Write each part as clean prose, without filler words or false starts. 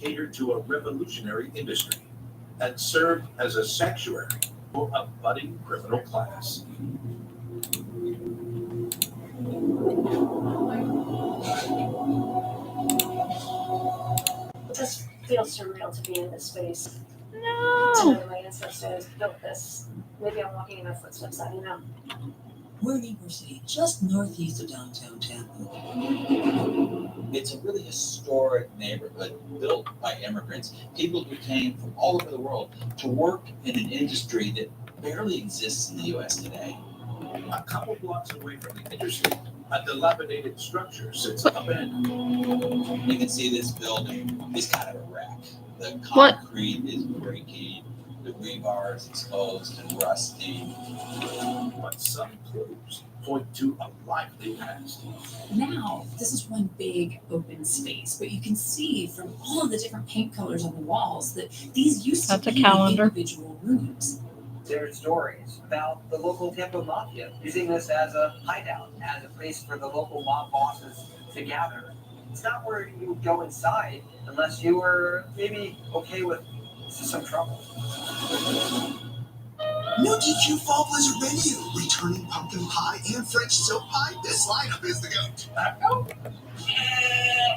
catered to a revolutionary industry and served as a sanctuary for a budding criminal class. It just feels surreal to be in this space. No. To know my ancestors built this. Maybe I'm walking in their footsteps, I don't know. We're in Ybor City, just northeast of downtown Tampa. It's a really historic neighborhood built by immigrants, people who came from all over the world to work in an industry that barely exists in the U.S. today. A couple blocks away from the interstate, a dilapidated structure sits abandoned. You can see this building is kind of a wreck. The What? concrete is breaking, the rebar is exposed and rusty. But some clues point to a lively past. Now, this is one big open space, but you can see from all of the different paint colors on the walls that these used That's to a be calendar. individual rooms. There are stories about the local Tampa Mafia using this as a hideout, as a place for the local mob bosses to gather. It's not where you would go inside unless you were maybe okay with some trouble. New DQ Fall Blizzard menu. Returning pumpkin pie and French silk pie. This lineup is the goat.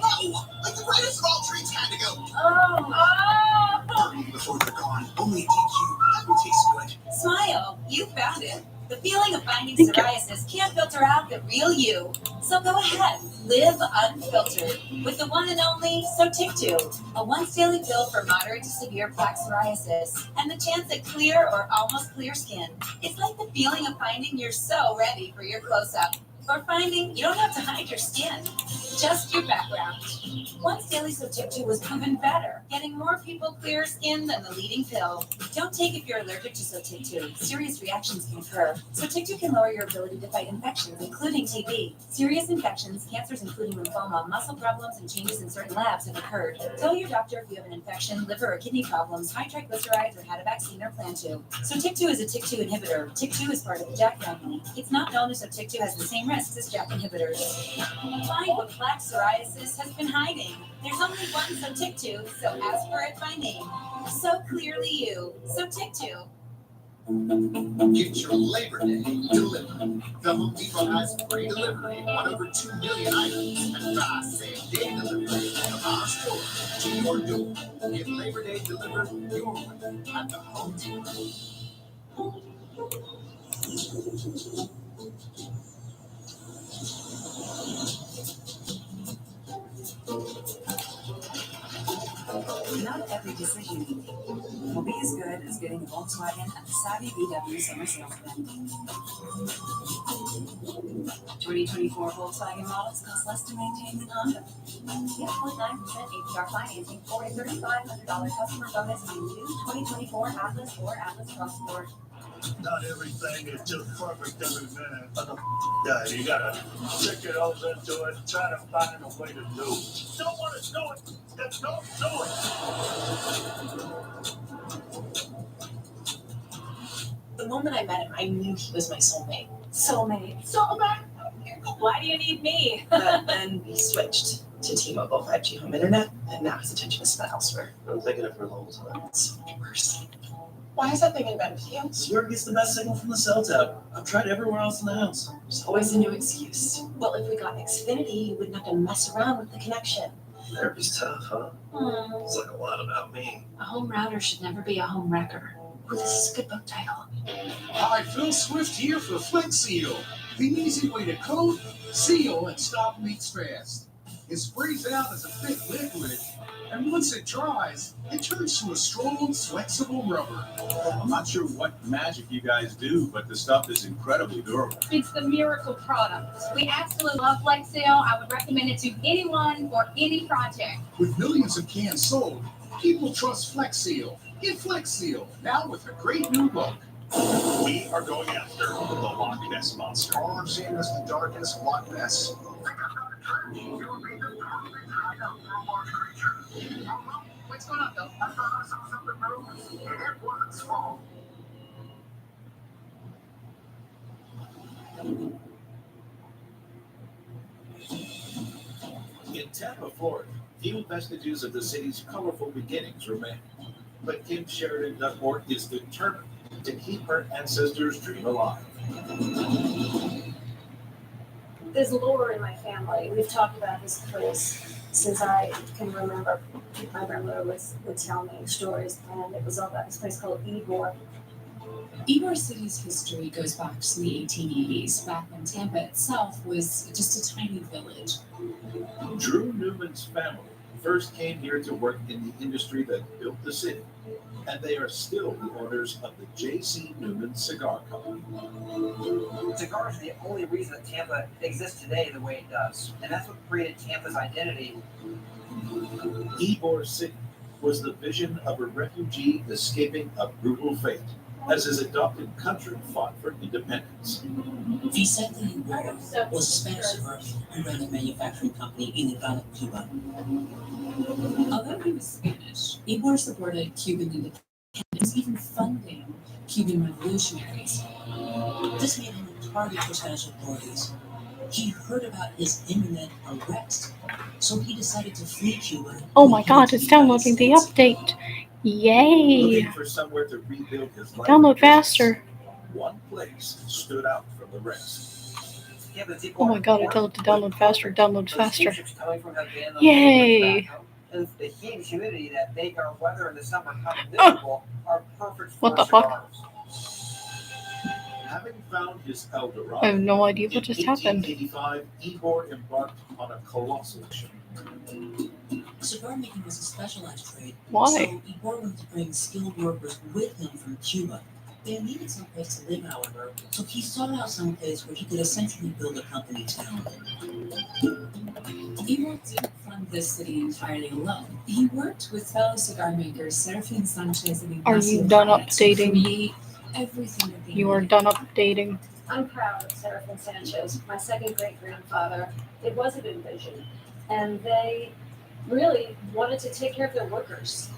No, like the greatest of all treats had to go. Burning before they're gone. Only at DQ. That would taste good. Smile, you found it. The feeling of finding psoriasis can't filter out the real you. So go ahead, live unfiltered with the one and only Sotictu, a once daily pill for moderate to severe plaque psoriasis and the chance at clear or almost clear skin. It's like the feeling of finding you're so ready for your close-up, or finding you don't have to hide your skin, just your background. Once daily Sotictu was proven better, getting more people clearer skin than the leading pill. Don't take if you're allergic to Sotictu. Serious reactions can occur. Sotictu can lower your ability to fight infections, including TB. Serious infections, cancers including lymphoma, muscle problems, and changes in certain labs have occurred. Tell your doctor if you have an infection, liver or kidney problems, high triglycerides, or had a vaccine or plan to. Sotictu is a TYK2 inhibitor. TYK2 is part of the JAK family. It's not known if Sotictu has the same risks as JAK inhibitors. Find what plaque psoriasis has been hiding. There's only one Sotictu, so ask for it by name. So clearly you. Sotictu. Get your Labor Day delivered. The Home Depot has free delivery on over 2 million items and fast same-day delivery from our store to your door. Get Labor Day delivered your way at the Home Depot. Not every decision you make will be as good as getting a Volkswagen at the savvy VW summer sales event. 2024 Volkswagen models cost less to maintain than Honda. 8.9% APR financing for a $3,500 customer bonus on new 2024 Atlas or Atlas Cross Sport. Not everything is just perfect every minute. Yeah, you gotta stick your nose into it, try to find a way to do it. Don't want to do it, then don't do it. The moment I met him, I knew he was my soulmate. Soulmate. Why do you need me? But then he switched to T-Mobile 5G home internet, and now his attention is spent elsewhere. I'm thinking it for the whole time. It's worse. Why is that thing in bed with you? This is where it gets the best signal from the cell tower. I've tried everywhere else in the house. There's always a new excuse. Well, if we got Xfinity, you wouldn't have to mess around with the connection. Therapy's tough, huh? It's like a lot about me. A home router should never be a home wrecker. Oh, this is a good book title. Hi, Phil Swift here for Flex Seal, the easy way to coat, seal, and stop leaks fast. It sprays out as a thick liquid, and once it dries, it turns to a strong, flexible rubber. I'm not sure what magic you guys do, but the stuff is incredibly durable. It's the miracle product. We absolutely love Flex Seal. I would recommend it to anyone for any project. With millions of cans sold, people trust Flex Seal. Get Flex Seal, now with a great new look. We are going after the Loch Ness Monster. All I'm seeing is the darkest Loch Ness. What's going on, Phil? I thought I saw something move, and it wasn't small. In Tampa, Florida, Few vestiges of the city's colorful beginnings remain, but Kim Sheridan Dunmore is determined to keep her ancestors' dream alive. There's lore in my family. We've talked about this place since I can remember. My grandmother would tell me stories, and it was all about this place called Ybor. Ybor City's history goes back to the 1880s, back when Tampa itself was just a tiny village. Drew Newman's family first came here to work in the industry that built the city, and they are still the owners of the J.C. Newman Cigar Company. Cigars are the only reason that Tampa exists today the way it does, and that's what created Tampa's identity. Ybor City was the vision of a refugee escaping a brutal fate, as his adopted country fought for independence. Vicente Ibarra was a Spanish cigar who ran a manufacturing company in Havana, Cuba. Although he was Spanish, Ybor supported Cuban independence, even funding Cuban revolutionaries. This made him a target for Spanish authorities. He heard about his imminent arrest, so he decided to flee Cuba. Oh my god, it's downloading the update. Yay! Looking for somewhere to rebuild his life. Download faster. One place stood out from the rest. Oh my god, I tell it to download faster, download faster. Yay! And the heat and humidity that make our weather in the summer kind of miserable are perfect for What the fuck? cigars. Having found his El Dorado, I have no idea what just happened. In 1885, Ybor embarked on a colossal mission. Cigar making was a specialized trade. Why? So Ybor wanted to bring skilled workers with him from Cuba. They needed some place to live, however, so he sought out some place where he could essentially build a company town. Ybor didn't fund this city entirely alone. He worked with fellow cigar makers Serafin Sanchez and Are Ignacio you done Hyatt to updating? create everything that they You are needed. done updating. I'm proud of Serafin Sanchez, my second great-grandfather. It was a good vision, and they really wanted to take care of their workers.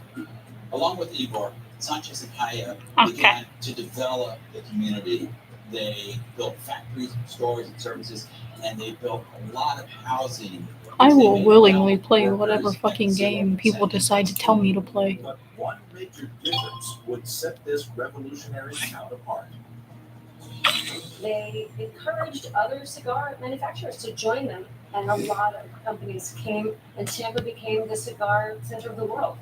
Along with Ybor, Sanchez and Haya Okay. began to develop the community. They built factories, stores, and services, and they built a lot of housing. I They will made willingly available play workers whatever and fucking civil game people incentives. decide to tell me to play. But one major difference would set this revolutionary town apart. They encouraged other cigar manufacturers to join them, and a lot of companies came, and Tampa became the cigar center of the world.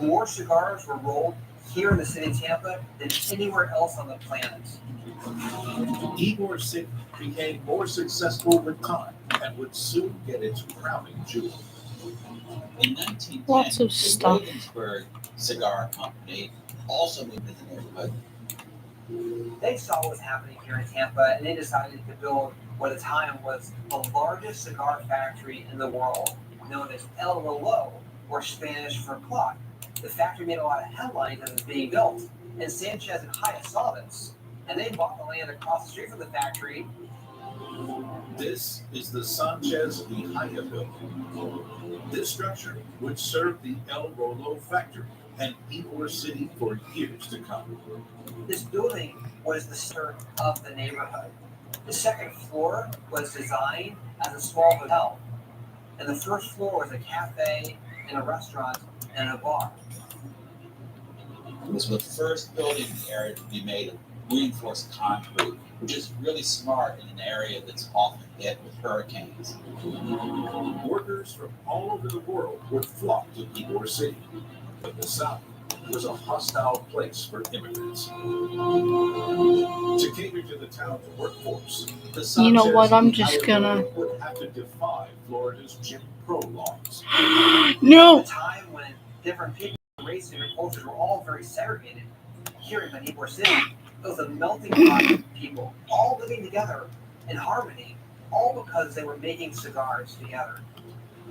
More cigars were rolled here in the city of Tampa than anywhere else on the planet. Ybor City became more successful with time and would soon get its crowning jewel. In 1910, Lots of the stuff. Regensburg Cigar Company also moved into the neighborhood. They saw what was happening here in Tampa, and they decided to build what at the time was the largest cigar factory in the world, known as El Rolo, or Spanish for clock. The factory made a lot of headlines as it was being built, and Sanchez and Hyatt saw this, and they bought the land across the street from the factory. This is the Sanchez y Haya building. This structure would serve the El Rolo factory and Ybor City for years to come. This building was the center of the neighborhood. The second floor was designed as a small hotel, and the first floor was a cafe and a restaurant and a bar. It was the first building in the area to be made of reinforced concrete, which is really smart in an area that's often hit with hurricanes. Workers from all over the world would flock to Ybor City, but the South was a hostile place for immigrants. To cater to the town's workforce, the You know what, I'm Sanchez just y gonna- Haya would have to defy Florida's Jim Crow laws. No! At a time when different people, races, and cultures were all very segregated, here in Ybor City, it was a melting pot of people, all living together in harmony, all because they were making cigars together.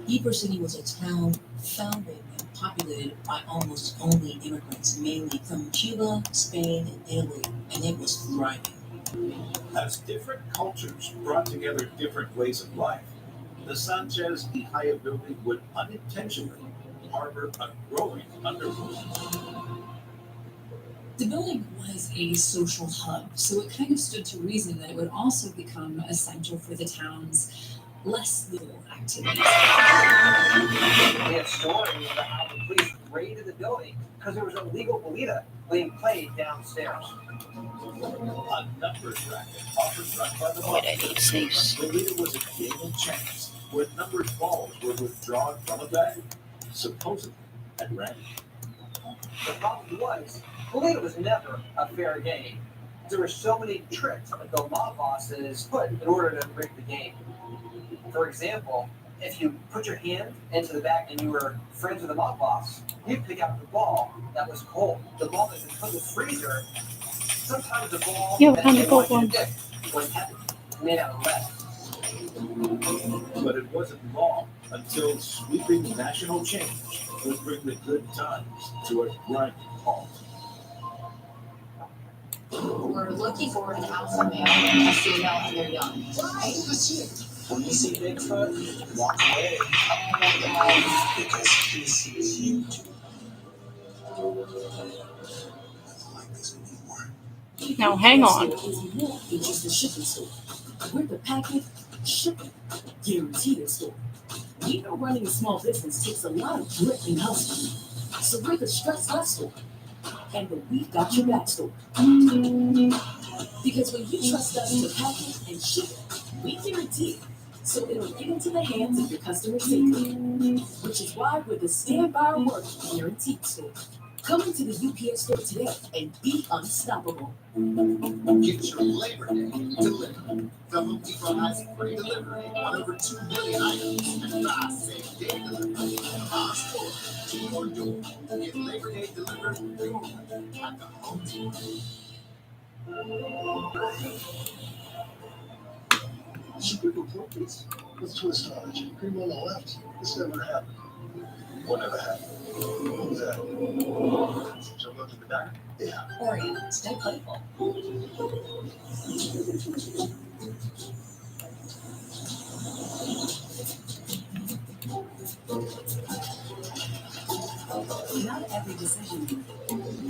Ybor City was a town founded and populated by almost only immigrants, mainly from Cuba, Spain, and Italy, and it was thriving. As different cultures brought together different ways of life, the Sanchez y Haya building would unintentionally harbor a growing underworld. The building was a social hub, so it kind of stood to reason that it would also become a center for the town's less legal activities. We have stories about how the police raided the building because there was a legal bolita being played downstairs. A numbers racket often run by the Wait, I mafia. need safes. Bolita was a game of chance where numbered balls were withdrawn from a bag, supposedly at random. The problem was, bolita was never a fair game. There were so many tricks that the mob bosses put in order to break the game. For example, if you put your hand into the bag and you were friends with the mob boss, you'd pick out the ball that was cold. The ball that was put in the freezer. Sometimes the ball Yeah, that found they the gold wanted one. to pick was heavy, made out of lead. But it wasn't long until sweeping national change would bring the good times to a grinding halt. We're looking for an alpha male, a female, and they're young. Hey, that's it. When you see Bigfoot, walk away. Because he sees you too. I don't like this anymore. Now hang on. Is more than just a shipping store. We're the package shipping guaranteed store. We know running a small business takes a lot of grit and hustle. So we're the stress less store. And the we've got your back store. Because when you trust us to package and ship it, we guarantee it. So it'll get into the hands of your customers safely. Which is why we're the stand by our work guaranteed store. Come into the UPS store today and be unstoppable. Get your Labor Day delivered. The Home Depot has free delivery on over 2 million items and 5 same-day delivery from our store to your door. Get Labor Day delivered your way at the Home Depot. Should we report this? Let's twist on it. Cream on the left. This never happened. Whatever happened? What was that? Since you looked at the back? Yeah. Orient, stay playful. Not every decision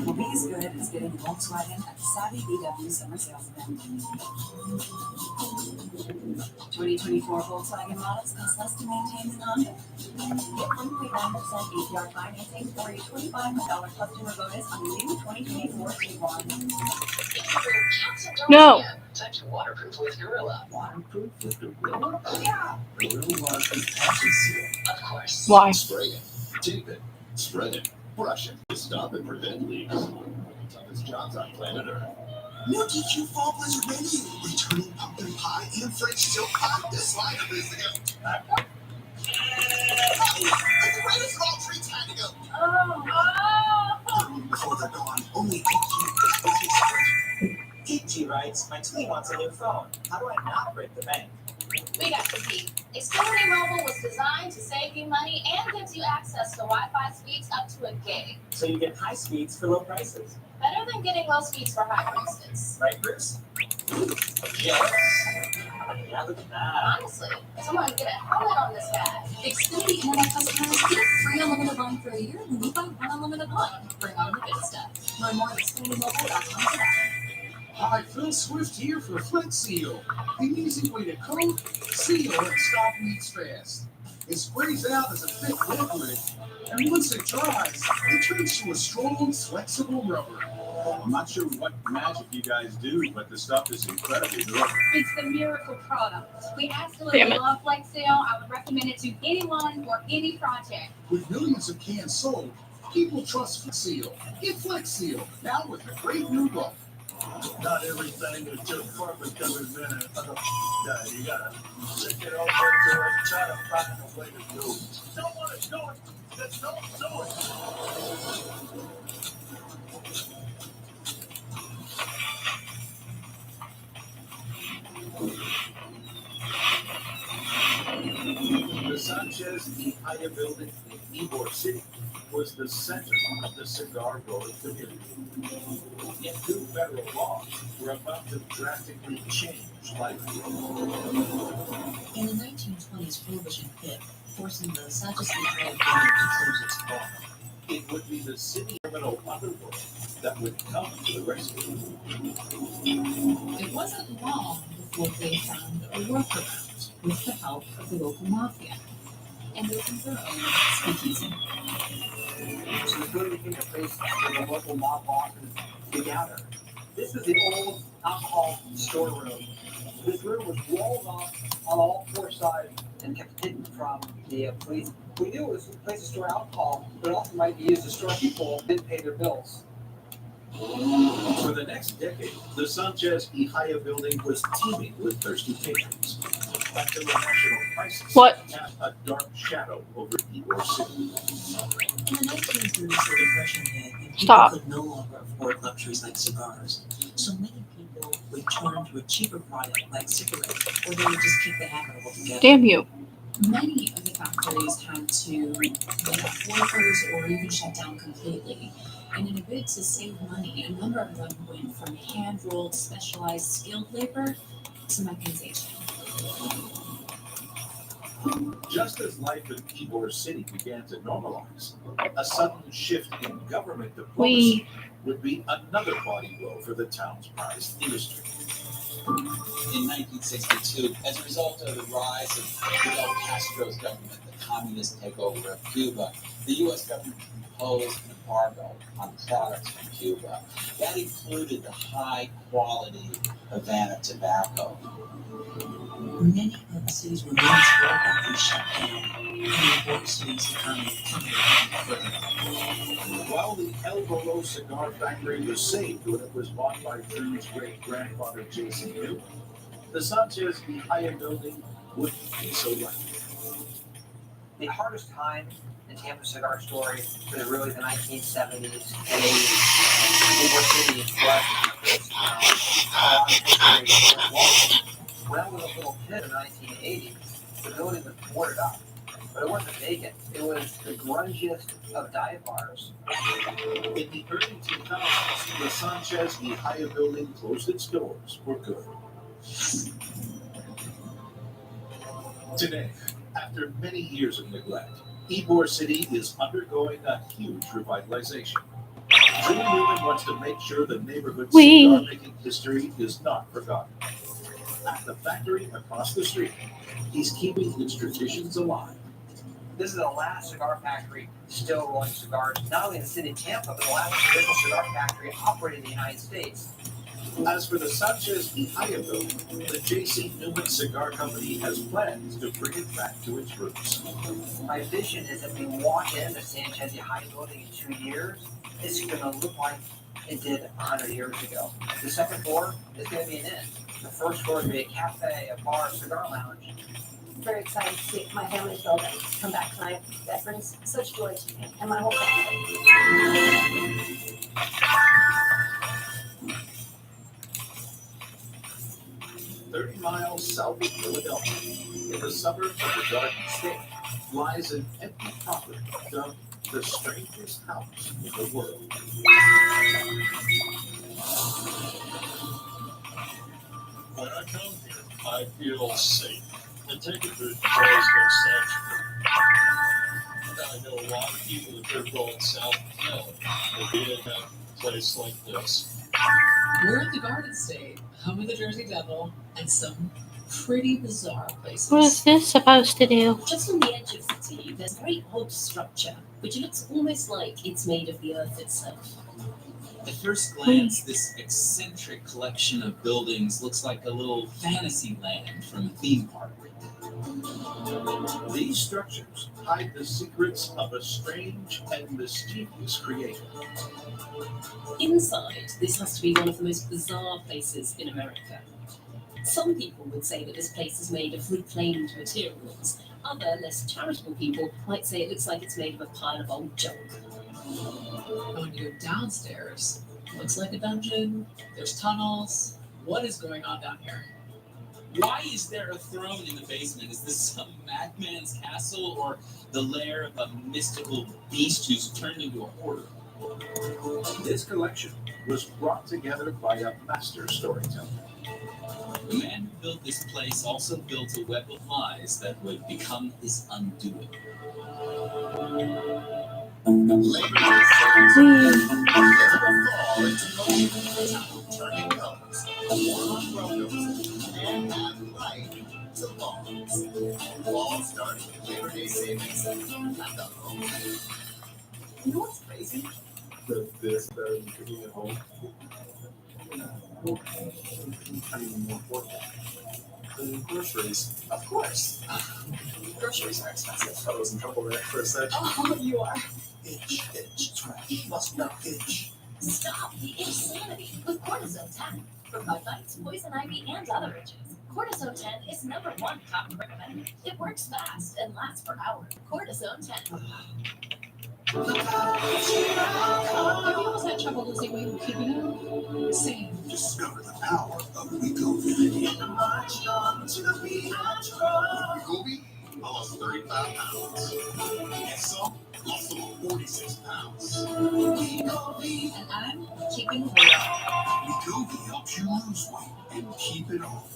will be as good as getting a Volkswagen at the Savvy VW Summer Sales Event. 2024 Volkswagen models cost less to maintain than Honda. Get 1.9% APR financing or a $2,500 customer bonus on the new 2024 Tiguan. No. Time to waterproof with Gorilla. Waterproof with the Gorilla? Yeah. Gorilla Waterproof Patching Seal. Of course. Why? Spray it, tape it, spread it, brush it, stop and prevent leaks. Toughest jobs on planet Earth. New DQ Fall Blizzard menu. Returning pumpkin pie and French silk pie. This slider is the go. The greatest of all treats had to go. Before they're gone, only Peachy writes, my tweet wants a new phone. How do I not break the bank? We got the key. Xfinity Mobile was designed to save you money and gives you access to Wi-Fi speeds up to a gig. So you get high speeds for low prices. Better than getting low speeds for high prices. Right, Bruce? Yes. Yeah, look at that. Honestly, someone get a helmet on this guy. Xfinity Internet customers get free unlimited line for a year when you buy one unlimited line. Bring on the good stuff. Learn more at XfinityMobile.com today. Hi, Phil Swift here for Flex Seal, the easy way to coat, seal, and stop leaks fast. It sprays out as a thick liquid, and once it dries, it turns to a strong, flexible rubber. I'm not sure what magic you guys do, but the stuff is incredibly durable. It's the miracle product. We absolutely Damn it. love Flex Seal. I would recommend it to anyone for any project. With millions of cans sold, people trust Flex Seal. Get Flex Seal, now with a great new look. Not everything is just perfect every minute. Yeah, you gotta check it over to it, try to find a way to do it. Don't want to do it, then don't do it. The Sanchez Mejia building in Ybor City was the center of the cigar growing community. Yet new federal laws were about to drastically change life. In the 1920s, prohibition hit, forcing the Sanchez Mejia building to close its bar. It would be the city criminal underworld that would come to the rescue. It wasn't long Well, they found a workaround with the help of the local mafia and opened their own speakeasy. So it really became a place for the local mob bosses to gather. This is the old alcohol storeroom. This room was walled off on all four sides and kept hidden from the police. We knew it was a place to store alcohol, but it also might be used to store people who didn't pay their bills. For the next decade, the Sanchez y Haya building was teeming with thirsty patrons. Until the national crisis cast a dark shadow over Ybor City. In the 1930s, the Depression hit, and people Stop. could no longer afford luxuries like cigars. So many people would turn to a cheaper product like cigarettes, or they would just keep the habit altogether. Damn you. Many of the factories had to lay off workers or even shut down completely. And in a bid to save money, a number of them went from hand-rolled, specialized, skilled labor to mechanization. Just as life in Ybor City began to normalize, a sudden shift in government diplomacy would be another body blow for the town's prized industry. In 1962, as a result of the rise of Fidel Castro's government, the communist takeover of Cuba, the U.S. government imposed an embargo on products from Cuba. That included the high-quality Havana tobacco. Many of the city's remaining cigar factories shut down, and Ybor City's economy plummeted further. While the El Bolo cigar factory was saved when it was bought by Drew's great-grandfather J.C. Newman, the Sanchez y Haya building wouldn't be so lucky. The hardest time in Tampa cigar story was really the 1970s and 80s. Ybor City was when I was a little kid in the 1980s, the building was boarded up, but it wasn't vacant. It was the grungiest of dive bars. In the early 2000s, the Sanchez y Haya building closed its doors for good. Today, after many years of neglect, Ybor City is undergoing a huge revitalization. Drew Newman wants to make sure the neighborhood's cigar-making history is not forgotten. At the factory across the street, he's keeping its traditions alive. This is the last cigar factory still rolling cigars, not only in the city of Tampa, but the last traditional cigar factory operating in the United States. As for the Sanchez y Haya building, the J.C. Newman Cigar Company has plans to bring it back to its roots. My vision is that we walk in the Sanchez y Haya building in 2 years, it's going to look like it did 100 years ago. The second floor is going to be an inn. The first floor is going to be a cafe, a bar, a cigar lounge. Very excited to see my family's building come back tonight. That brings such joy to me and my whole family. 30 miles south of Philadelphia, in the suburbs of the Garden State, lies an empty property dubbed the strangest house in the world. When I come here, I feel safe. The ticket booth is always their sanctuary. I know a lot of people that are going south of town, but we didn't have a place like this. We're at the Garden State, home of the Jersey Devil, and some pretty bizarre places. What is this supposed to do? Just on the edge of the city, there's a very odd structure, which looks almost like it's made of the earth itself. At first glance, this eccentric collection of buildings looks like a little fantasy land from a theme park. These structures hide the secrets of a strange and mischievous creator. Inside, this has to be one of the most bizarre places in America. Some people would say that this place is made of reclaimed materials. Other, less charitable people might say it looks like it's made of a pile of old junk. When you go downstairs, looks like a dungeon. There's tunnels. What is going on down here? Why is there a throne in the basement? Is this some madman's castle or the lair of a mystical beast who's turned into a hoarder? This collection was brought together by a master storyteller. The man who built this place also built a web of lies that would become his undoing. Turning colors. Welcome and to lawns. All starting with Labor Day savings at the home. You know what's crazy? That this better than cooking at home. I mean, more affordable. Than groceries. Of course. Groceries are expensive. I was in trouble there for a sec. Oh, you are. Itch, trash, must not itch. Stop the insanity with Cortisone 10. For bug bites, poison ivy, and other itches. Cortisone 10 is #1 top recommended. It works fast and lasts for hours. Cortisone 10. Have you always had trouble losing weight and keeping it? Same. Discover the power of Wegovy. Get the march on to the beat. Wegovy, I lost 35 pounds. And some lost over 46 pounds. Wegovy. And I'm keeping real. Wegovy helps you lose weight and keep it off.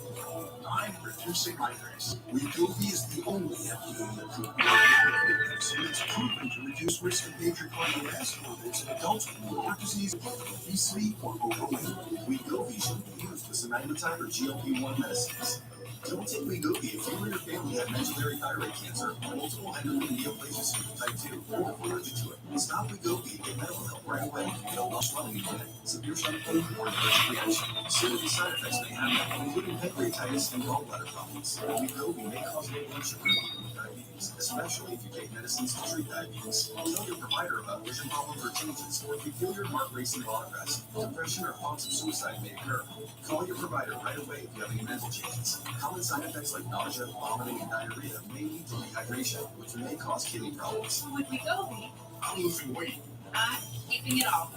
I'm reducing migraines. Wegovy is the only FDA-approved fitness, and it's proven to reduce risk of major cardiovascular events in adults with heart disease, obesity, or overweight. Wegovy should be used with semaglutide or GLP-1 medicines. Don't take Wegovy if you or your family have medullary thyroid cancer, multiple endocrine neoplasia type 2, or are allergic to it. Stop Wegovy and get medical help right away. It'll not swelling again, severe stomach pain, or an allergic reaction. Serious side effects may happen, including pancreatitis and gallbladder problems. Wegovy may cause low blood sugar with diabetes, especially if you take medicines to treat diabetes. Tell your provider about vision problems or changes, or if you feel your heart racing while at rest. Depression or thoughts of suicide may occur. Call your provider right away if you have any mental changes. Common side effects like nausea, vomiting, and diarrhea may lead to dehydration, which may cause kidney problems. With Wegovy, I'm losing weight. I'm keeping it off.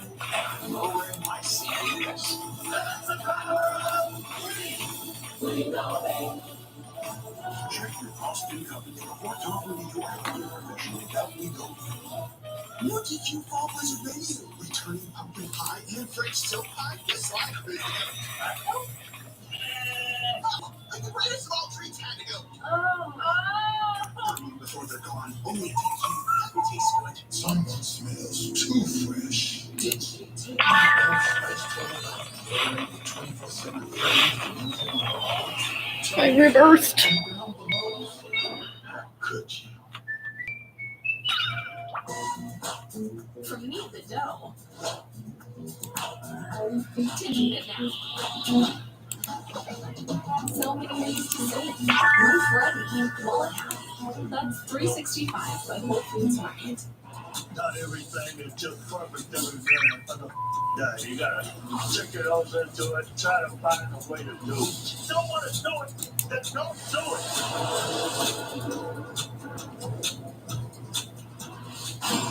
Lowering my CVS. That's the power of Wegovy. Check your cost and coverage before talking to your healthcare professional about Wegovy. What did you fall Blizzard Radio? Returning pumpkin pie and French silk pie this live video. And the greatest of all treats had to go. Before they're gone, only take you. That would taste good. Something smells too fresh. Did she take my vegetable and 24/7 I reversed. How could you? From knead the dough to eat it now. So many ways to save. Roof ready, wallet happy. That's $3.65 by Whole Foods Market. Not everything is just perfect every day. You gotta check your nose into it, try to find a way to do it. You don't want to do it, then don't do it.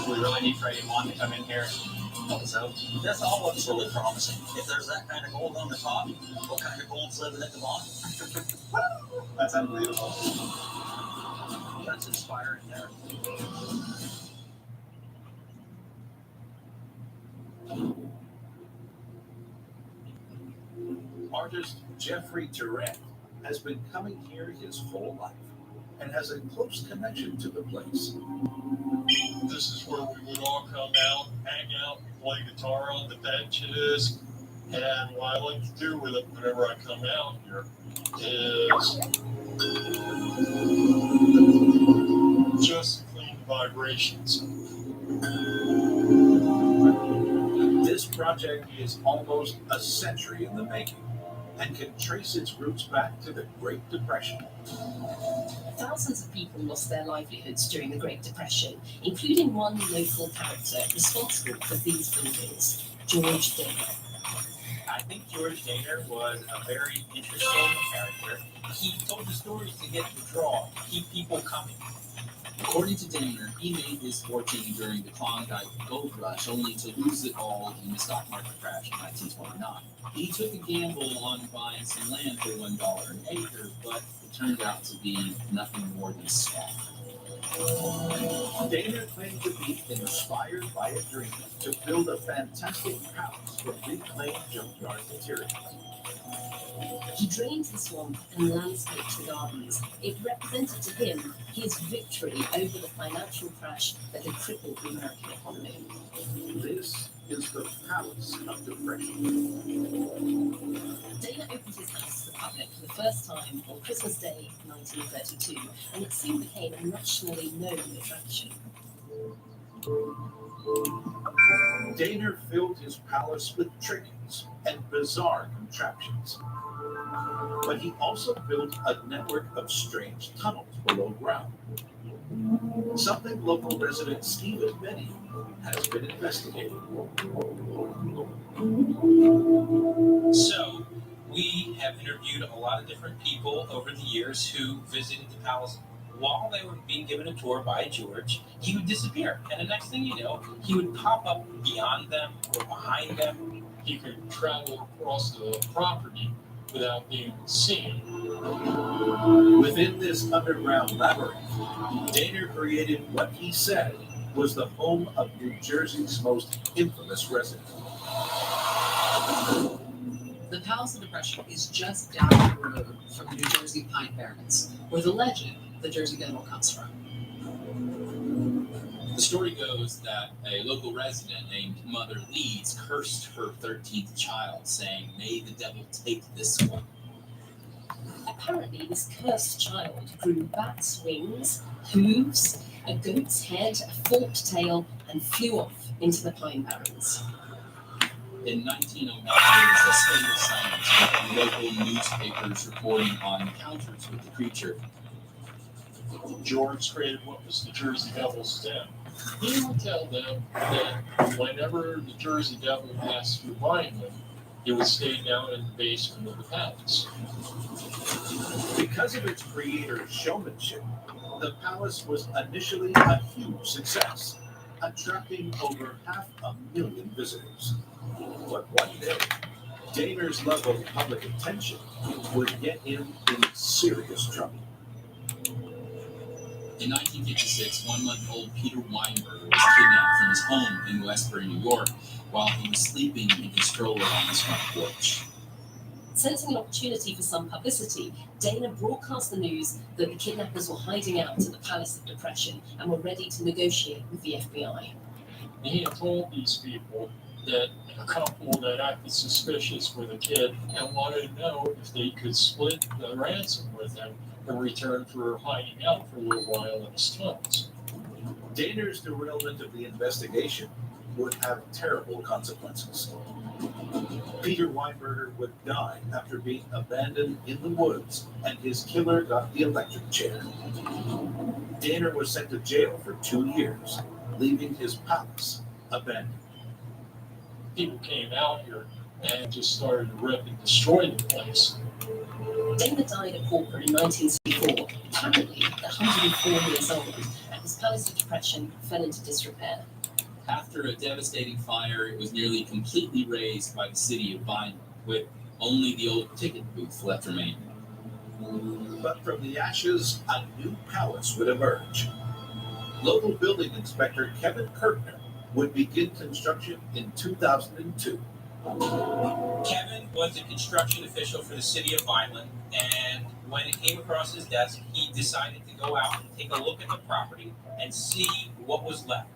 We really need Freddie and Juan to come in here and help us out. This all looks really promising. If there's that kind of gold on the top, what kind of gold's living at the bottom? That's unbelievable. That's inspiring there. Artist Jeffrey Durant has been coming here his whole life and has a close connection to the place. This is where we would all come out, hang out, play guitar on the benches. And what I like to do with it whenever I come out here is just clean vibrations. This project is almost a century in the making and can trace its roots back to the Great Depression. Thousands of people lost their livelihoods during the Great Depression, including one local character responsible for these buildings, George Dana. I think George Dana was a very interesting character. He told the stories to get the draw, keep people coming. According to Dana, he made his fortune during the Klondike Gold Rush, only to lose it all in the stock market crash in 1929. He took a gamble on buying some land for $1 an acre, but it turned out to be nothing more than scam. Dana claimed to be inspired by a dream to build a fantastic house from reclaimed junkyard materials. He drained the swamp and landscaped the gardens. It represented to him his victory over the financial crash that had crippled the American economy. This is the Palace of Depression. Dana opened his house to the public for the first time on Christmas Day 1932, and it soon became a nationally known attraction. Dana filled his palace with trinkets and bizarre contraptions. But he also built a network of strange tunnels below ground. Something local resident Stephen Meddy has been investigating. So, we have interviewed a lot of different people over the years who visited the palace. While they were being given a tour by George, he would disappear. And the next thing you know, he would pop up beyond them or behind them. He could travel across the property without being seen. Within this underground labyrinth, Dana created what he said was the home of New Jersey's most infamous resident. The Palace of Depression is just down the road from the New Jersey Pine Barrens, where the legend, the Jersey Devil, comes from. The story goes that a local resident named Mother Leeds cursed her 13th child, saying, "May the devil take this one." Apparently, this cursed child grew bat's wings, hooves, a goat's head, a forked tail, and flew off into the Pine Barrens. In 1909, there was a state of silence, with local newspapers reporting on encounters with the creature. George created what was the Jersey Devil's Den. He would tell them that whenever the Jersey Devil passed through Vineland, it would stay down in the basement of the palace. Because of its creator's showmanship, the palace was initially a huge success, attracting over 500,000 visitors. But one day, Dana's love of public attention would get him in serious trouble. In 1956, one-month-old Peter Weinberger was kidnapped from his home in Westbury, New York, while he was sleeping in his stroller on his front porch. Sensing an opportunity for some publicity, Dana broadcast the news that the kidnappers were hiding out at the Palace of Depression and were ready to negotiate with the FBI. He had told these people that a couple that acted suspicious with a kid and wanted to know if they could split the ransom with him in return for hiding out for a little while in his tunnels. Dana's derailment of the investigation would have terrible consequences. Peter Weinberger would die after being abandoned in the woods, and his killer got the electric chair. Dana was sent to jail for 2 years, leaving his palace abandoned. People came out here and just started to rip and destroy the place. Dana died at Pauper in 1964, apparently at 104 years old, and his Palace of Depression fell into disrepair. After a devastating fire, it was nearly completely razed by the city of Vineland, with only the old ticket booth left remaining. But from the ashes, a new palace would emerge. Local building inspector Kevin Kirkner would begin construction in 2002. Kevin was a construction official for the city of Vineland, and when it came across his desk, he decided to go out and take a look at the property and see what was left.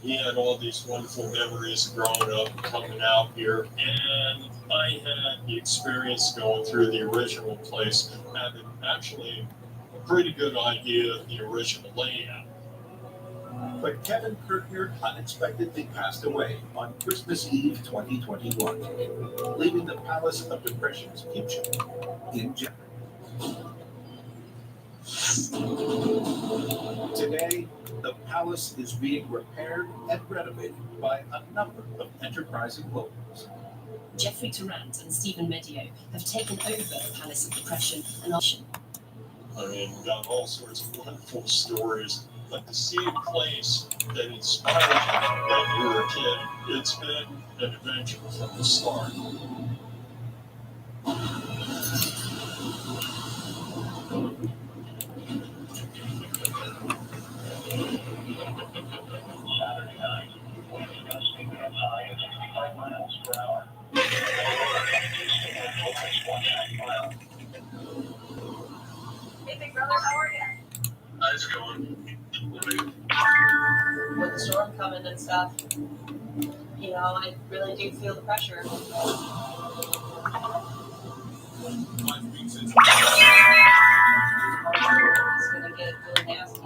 He had all these wonderful memories growing up and coming out here, and I had the experience going through the original place, having actually a pretty good idea of the original layout. But Kevin Kirkner unexpectedly passed away on Christmas Eve 2021, leaving the Palace of Depression's future in jeopardy. Today, the palace is being repaired and renovated by a number of enterprising locals. Jeffrey Tarrant and Stephen Medio have taken over the Palace of Depression and Ocean. I mean, we got all sorts of wonderful stories, but to see a place that inspired you when you were a kid, it's been an adventure from the start. stuff, you know, I really do feel the pressure. It's gonna get really nasty. A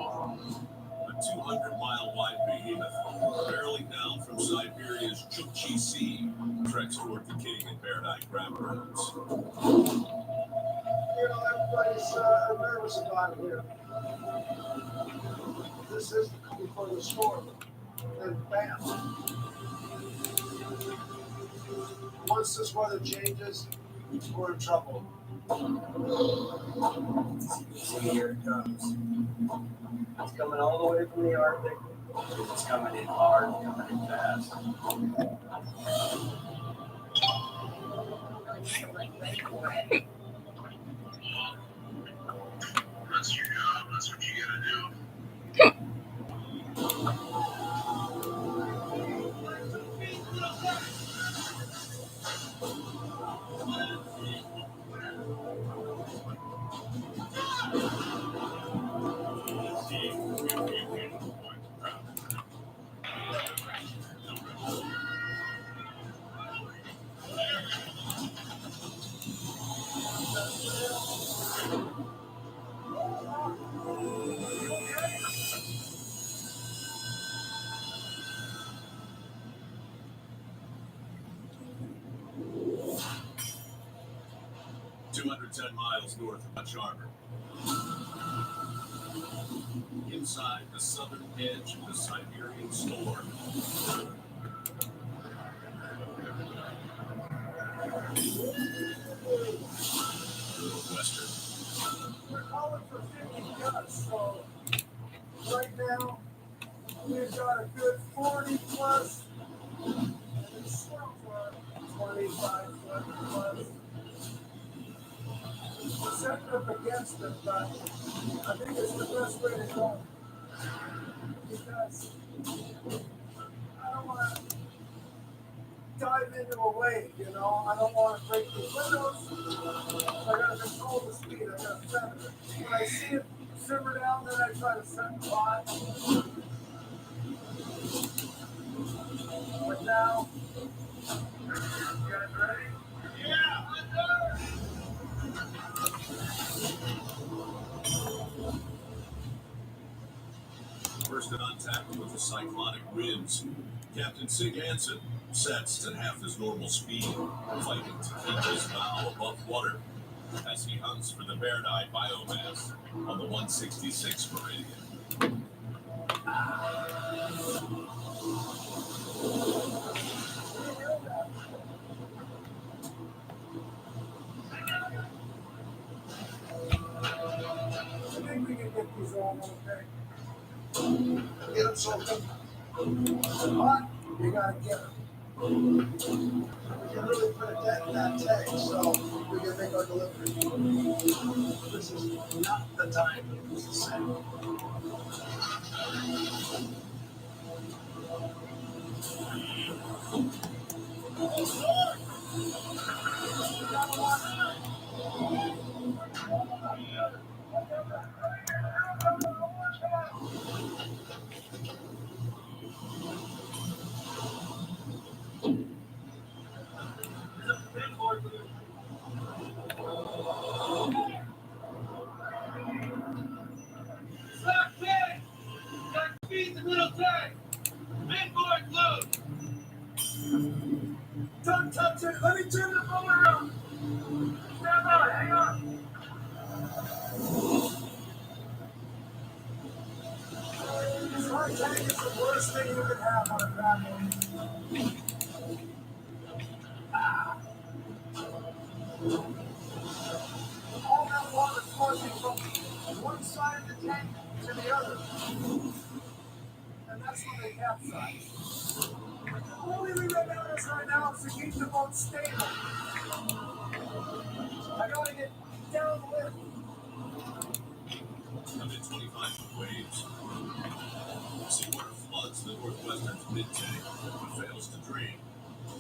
200-mile wide behemoth, barreling down from Siberia's Chukchi Sea, treks toward the King and Paradise Ground Roads. You know, everybody's nervous about it here. This is before the storm. And bam. Once this weather changes, we're in trouble. See, here it comes. It's coming all the way from the Arctic. It's coming in hard, coming in fast. Like ready for it. That's your job. That's what you gotta do. 210 miles north of Dutch Harbor. Inside the southern edge of the Siberian storm. Northwestern. We're calling for 50 gusts, so right now we've got a good 40 plus. And it's still for 25 plus. We're setting up against it, but I think it's the best way to go. Because I don't want to dive into a wave, you know? I don't want to break the windows. I gotta control the speed. I gotta set it. When I see it simmer down, then I try to set the line. But now, you guys ready? Yeah, let's go! First in on tap with the cyclonic winds. Captain Sig Hansen sets at half his normal speed, fighting to keep his bow above water as he hunts for the Paradise biomass on the 166 meridian. I think we can get these on okay. Get them soaking. But you gotta get them. We can really put a dent in that tank so we can make our delivery. This is not the time to use the sand. Don't touch it. Let me turn the phone around. Stand by. Hang on. Dry tank is the worst thing you can have on a family. All that water flushing from one side of the tank to the other. And that's when they capsize. The only thing that matters right now is to keep the boat stable. I gotta get downwind. Amid 25-foot waves, seawater floods the Northwestern's mid-tank but fails to drain.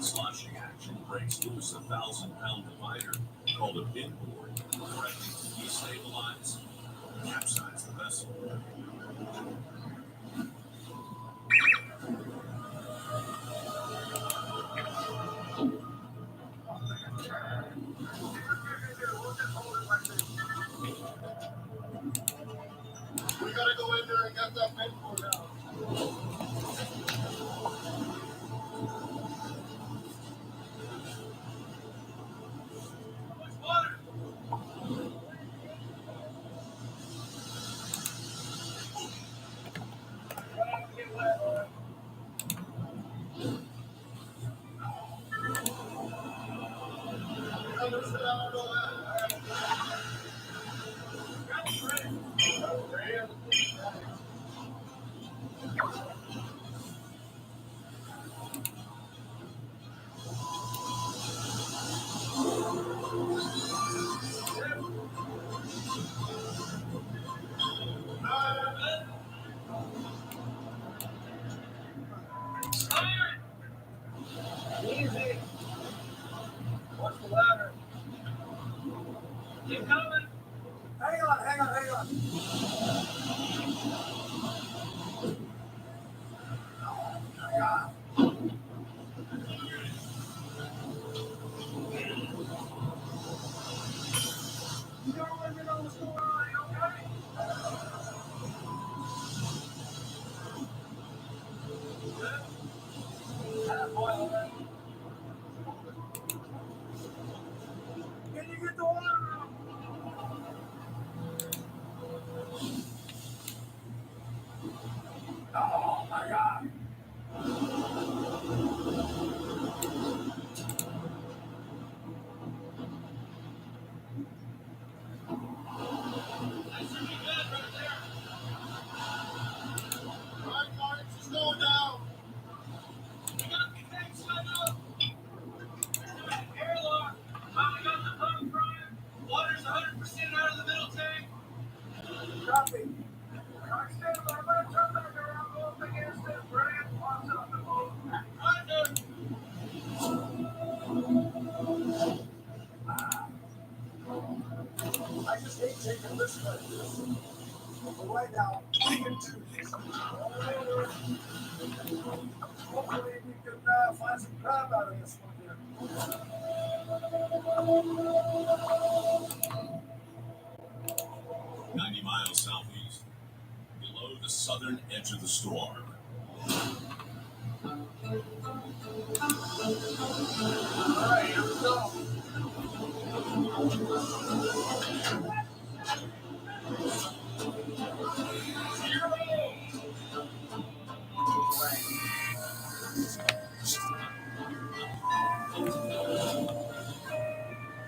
Sloshing action breaks loose a 1,000-pound divider called a pinboard, threatening to destabilize and capsize the vessel. Easy. Watch the ladder. Keep coming. Hang on. You don't let me know what's going on, okay? Can you get the water out? Oh my God. Water's 100% out of the middle tank. Copy. I'm going to turn back around, go up against it, brilliant, once up the boat. Roger. I just hate taking risks like this. But right now, we can do this. Hopefully we can find some crab out of this one here. 90 miles southeast, below the southern edge of the storm. All right, here we go.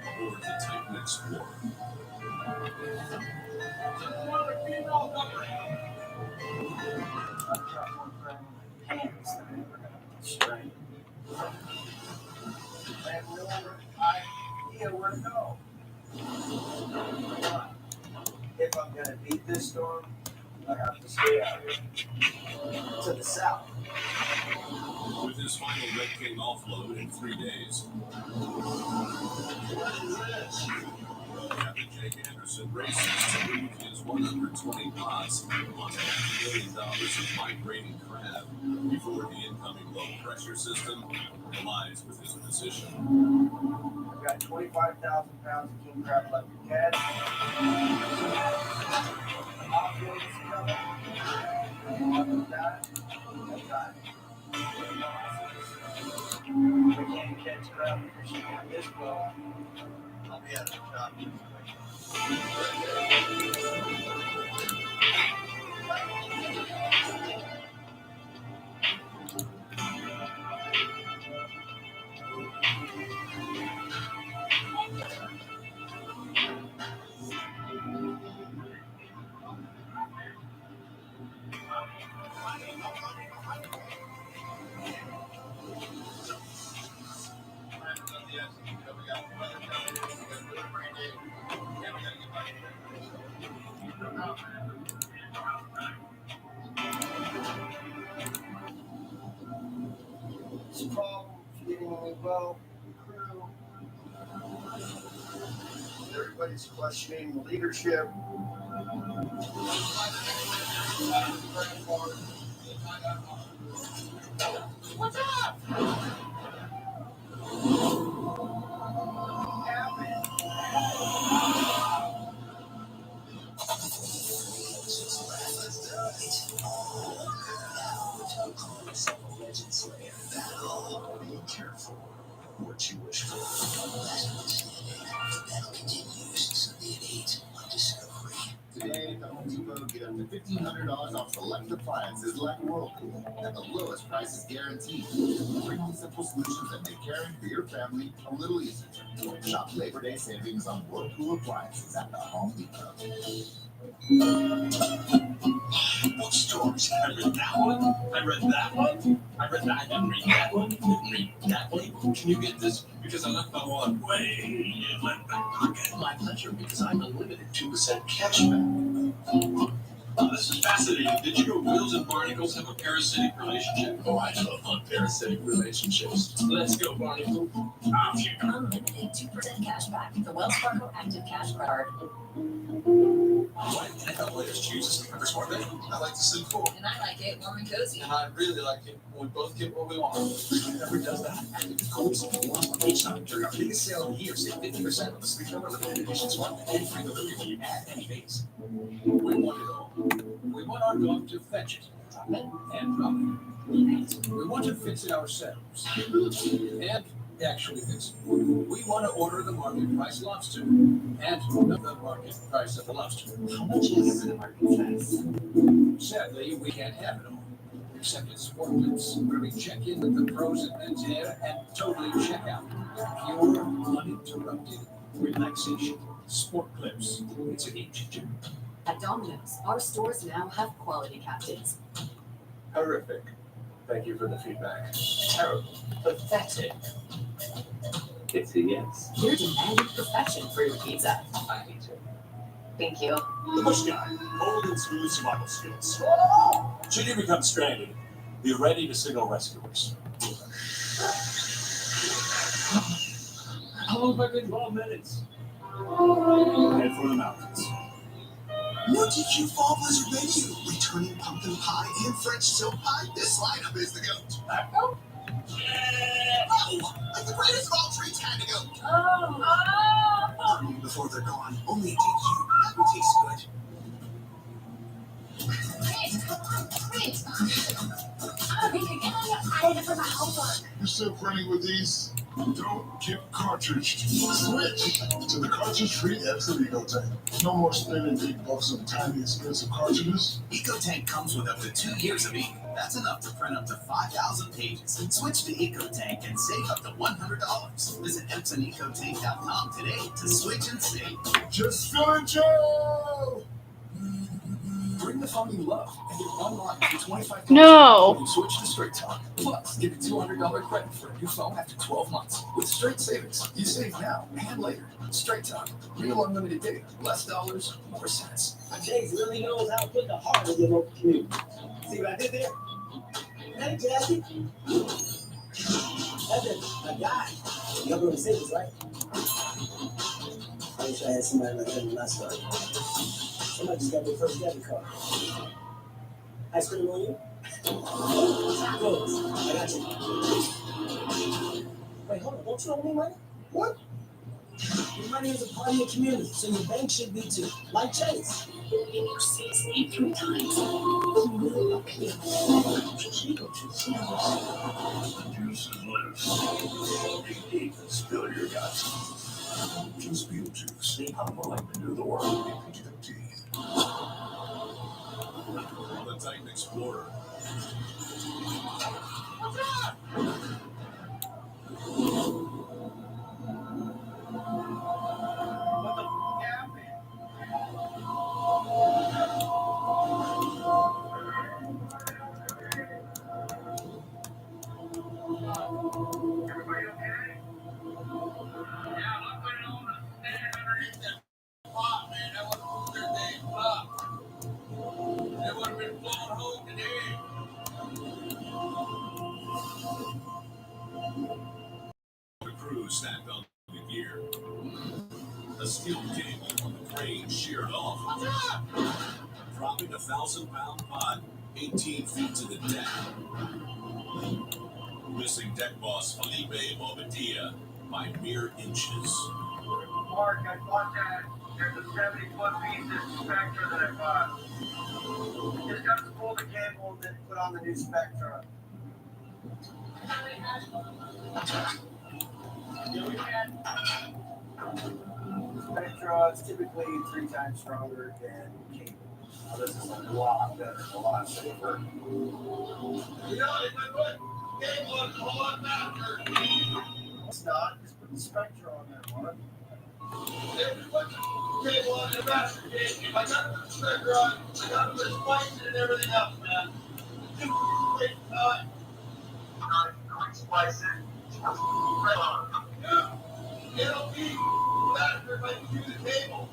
Aboard the Titan Explorer. Another female governor. I've got more friends hands than I ever got strength. I have no idea where to go. If I'm gonna beat this storm, I have to stay out here. To the south. With his final Red King offload in 3 days. Captain Jake Anderson races to move his 120 knots on $500 million of migrating crab before the incoming low-pressure system collides with his position. I've got 25,000 pounds of king crab left to catch. Offload is coming. Other than that, I've got we can't catch crab fishing on this boat. I'll be out of the dock. It's a problem getting a well crew. Everybody's questioning the leadership. What's up? Be careful what you wish for. Last understanding, the battle continues Sunday at 8 on Discovery. Today at the Home Depot, get up to $1,500 off select appliances like Whirlpool at the lowest prices guaranteed. Bringing simple solutions that make caring for your family a little easier. Shop Labor Day savings on Whirlpool appliances at the Home Depot. Bookstores. I read that one. I read that one. I read that. I didn't read that one. Didn't read that one. Can you get this? Because I left my wallet way in my back pocket. My pleasure, because I'm unlimited 2% cashback. Oh, this is fascinating. Did you know whales and barnacles have a parasitic relationship? Oh, I love parasitic relationships. Let's go, barnacle. Off you go. Unlimited 2% cash back with the Wells Fargo Active Cash Card. Why did NFL players choose to sleep under smart bed? I like to sleep cool. And I like it warm and cozy. And I really like it when we both get what we want. Who never does that? Active is cold, so you want on each time during our biggest sale of the year. Save 50% on the Sleep Number limited edition one and free delivery when you add any base. We want it all. We want our dog to fetch it, drop it, and drop it. We want to fix it ourselves. And actually fix it. We want to order the market price lobster and the market price of the lobster. How much is the market price? Sadly, we can't have it all. Except at Sport Clips, where we check in with the pros at men's hair and totally check out. Pure, uninterrupted relaxation. Sport Clips. It's a game changer. At Domino's, our stores now have quality captains. Horrific. Thank you for the feedback. Terrible. Pathetic. It's a yes. You're demanding perfection for your pizza. I hate you. Thank you. The Bush Guy. Bold and smooth survival skills. Should you become stranded, be ready to signal rescuers. How long have I been? 12 minutes. Head for the mountains. What did you fall Blizzard menu? Returning pumpkin pie and French silk pie? This lineup is the GOAT. Oh, Oh, like the greatest of all treats kind of GOAT. Before they're gone, only a DQ. That would taste good. You're still printing with these? Don't get cartridged. Switch to the cartridge-free Epson EcoTank. No more spending big bucks on tiny, expensive cartridges. EcoTank comes with up to 2 years of ink. That's enough to print up to 5,000 pages. Switch to EcoTank and save up to $100. Visit EpsonEcoTank.com today to switch and save. Just feeling Joe! bring the phone you love and get one line for $25 No. when you switch to Straight Talk. Plus, get a $200 credit for a new phone after 12 months. With Straight Savings, you save now and later. Straight Talk. Real unlimited data. Less dollars, more cents. James really knows how to put the heart in your local community. See what I did there? Hey, Jackie. That's a guy. You're going to savings, right? I wish I had somebody like that when I started. Somebody just got their first debit card. I spend it on you? Tacos. I got you. Wait, hold on. Don't you owe me money? What? Your money is a part of your community, so your bank should be too. Like Chase. You say his name 3 times. He will appear. Juice is loose. Deep and spill your guts. Juice Beetlejuice. The unbelievable into the world. Into the tea. The Titan Explorer. Stacked on the gear. A steel cable on the crane sheared off. Dropping a 1,000-pound pod 18 feet to the deck. Missing deck boss Felipe Bobadilla by mere inches. Mark, I bought that. There's a 70-foot piece of Spectra that I bought. Just got to pull the cable and then put on the new Spectra. Yeah, we can. Spectra is typically 3 times stronger than cable. Now, this is a lot better, a lot safer. You know, if I put cable on, a lot faster. It's not. Just put the Spectra on there, Mark. If you put the cable on the faster, if I got the Spectra on, I got to put spice in and everything else, man. Just wait time. Quick splice it. Yeah. It'll be faster if I can use the cable.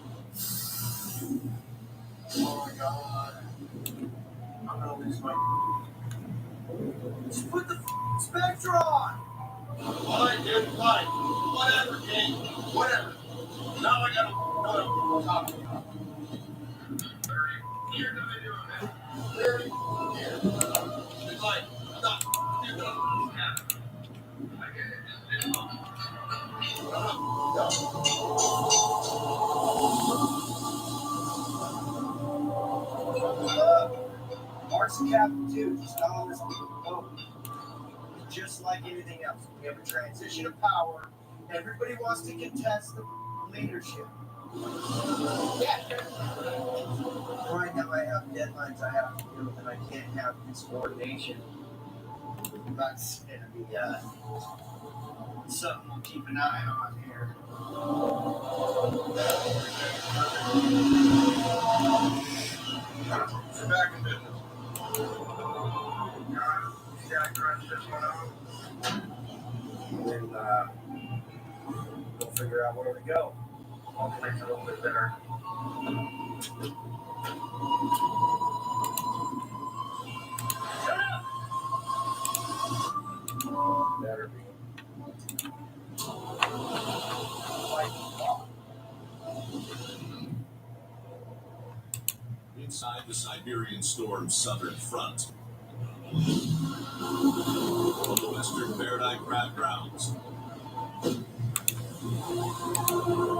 Oh my god. I'm gonna lose my. Just put the Spectra on! Fine, dude, fine. Whatever, King. Whatever. Now I gotta know what I'm talking about. 30 years of video, man. 30 years. It's like, stop. You don't have it. I get it. It's Mark's the captain too, just not on this boat. Just like anything else, we have a transition of power. Everybody wants to contest the leadership. Yeah. Right now, I have deadlines I have to do, and I can't have insubordination. That's gonna be something we'll keep an eye on here. We're back in business. Yeah, crunch this one out. And then we'll figure out where we go. Hopefully it's a little bit better. Better be. Inside the Siberian storm's southern front, on the western Paradise Crab Grounds,